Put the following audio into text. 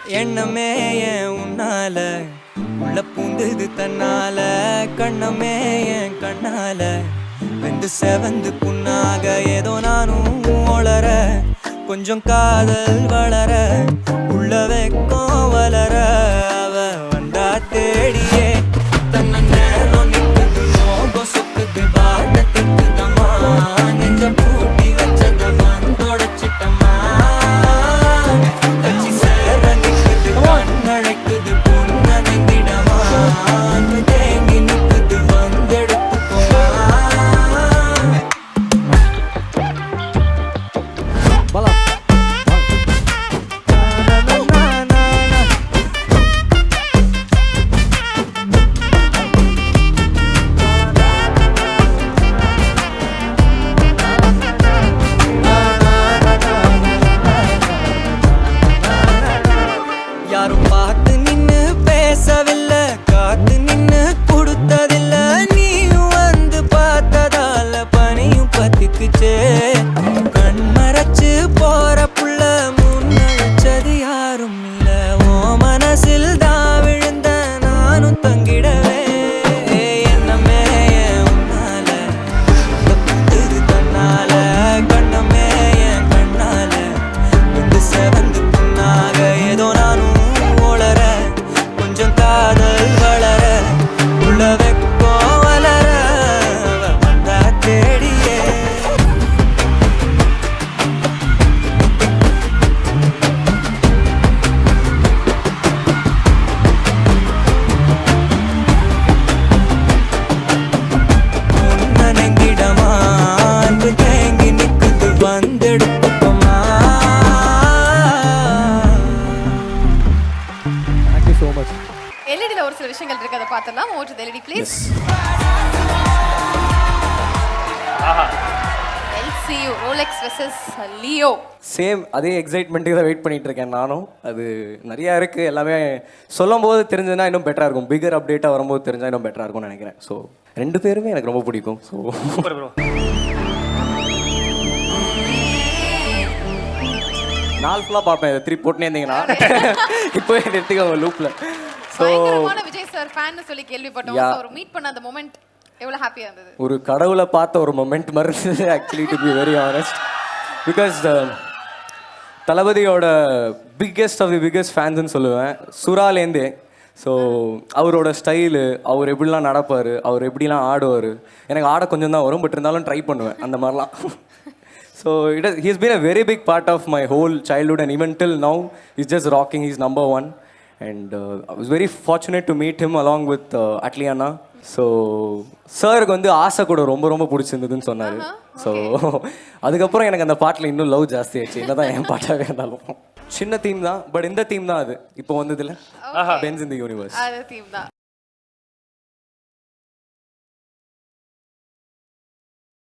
எண்ணமே ஏன் உன்னால உள்ள பூந்தது தன்னால கண்ணமே என் கண்ணால வெந்து செவந்து புண்ணாக ஏதோ நானும் ஒளர கொஞ்சம் காதல் வளர உள்ள வெக்கம் வளர அவ வந்தா தேடியே தன்ன நேரம் நிற்குது மோகம் சுக்குது வாட்டத்துக்கு தம்மா நெஞ்ச பூட்டி வச்சத வந்தோடச்சிட்டம்மா கட்சி சேர நிற்குது கண்ணழைக்குது புன்னதிடமா தேங்கி நிற்குது வந்தெடுத்துக்கோமா பாலா யாரும் பார்த்து நின்னு பேசவில்லை காத்து நின்னு கொடுத்ததில்ல நீயும் வந்து பார்த்ததால பனியும் பத்திக்குச்சே கண் மறைச்சு போற புள்ள முன்னழிச்சது யாரும் இல்ல ஓ மனசில் தான் விழுந்த நானும் தங்கிடவே என்னமே உன்னால புத்துது தன்னால கண்ணமே என் கண்ணால வந்து செவந்து புண்ணாக ஏதோ நானும் ஒளர கொஞ்சம் காதல் வளர உள்ள வெக்கோ வளர அவ வந்தா தேடியே நெங்கிடமா அன்பு தேங்கி நிக்குது வந்தெடுத்துக்கோமா தேங்க்யூ ஸோ மச். எல்இடியில் ஒரு சில விஷயங்கள் இருக்கு, அதை பார்த்துடலாம். Over to LED please. LCU Rolex versus Leo. Same அதே எக்ஸைட்மெண்ட்டுக்கு தான் வெயிட் பண்ணிட்டு இருக்கேன் நானும். அது நிறையா இருக்குது, எல்லாமே சொல்லும் போது தெரிஞ்சதுன்னா இன்னும் பெட்டராக இருக்கும். பிகர் அப்டேட்டாக வரும்போது தெரிஞ்சால் இன்னும் பெட்டராக இருக்கும்னு நினைக்கிறேன். ஸோ ரெண்டு பேருமே எனக்கு ரொம்ப பிடிக்கும். ஸோ நாள் ஃபுல்லாக பார்ப்பேன், இதை திருப்பி போட்டுனே இருந்தீங்கன்னா இப்போ எடுத்துக்கோங்க லூப்பில். ஸோ பயங்கரமான விஜய் சார் ஃபேன்னு சொல்லி கேள்விப்பட்டோம். So, ஒரு மீட் பண்ண அந்த மொமெண்ட் எவ்வளோ ஹாப்பியாக இருந்தது? ஒரு கடவுளை பார்த்த ஒரு மொமெண்ட் மாதிரி இருந்தது actually, to be very honest. Because தளபதியோட பிக்கெஸ்ட் ஆஃப் தி பிக்கெஸ்ட் ஃபேன்ஸ்ன்னு சொல்லுவேன் சுறாலேருந்தே. ஸோ அவரோட ஸ்டைலு, அவர் எப்படிலாம் நடப்பார், அவர் எப்படிலாம் ஆடுவார், எனக்கு ஆட கொஞ்சம் தான் வரும், பட் இருந்தாலும் ட்ரை பண்ணுவேன் அந்த மாதிரிலாம். So he has been a very big part of my whole childhood and even till now he's just rocking. He's number one and I was very fortunate to meet him along with Atliana. So சாருக்கு வந்து ஆசை கூட ரொம்ப ரொம்ப பிடிச்சிருந்ததுன்னு சொன்னார். So அதுக்கப்புறம் எனக்கு அந்த பாட்டில் இன்னும் லவ் ஜாஸ்தி ஆச்சு, என்ன தான் என் பாட்டாகவே இருந்தாலும். சின்ன தீம் தான், பட் இந்த தீம் தான் அது இப்போ வந்ததில்ல, பென்ஸ் இன் தி யூனிவர்ஸ். அது தீம் தான்.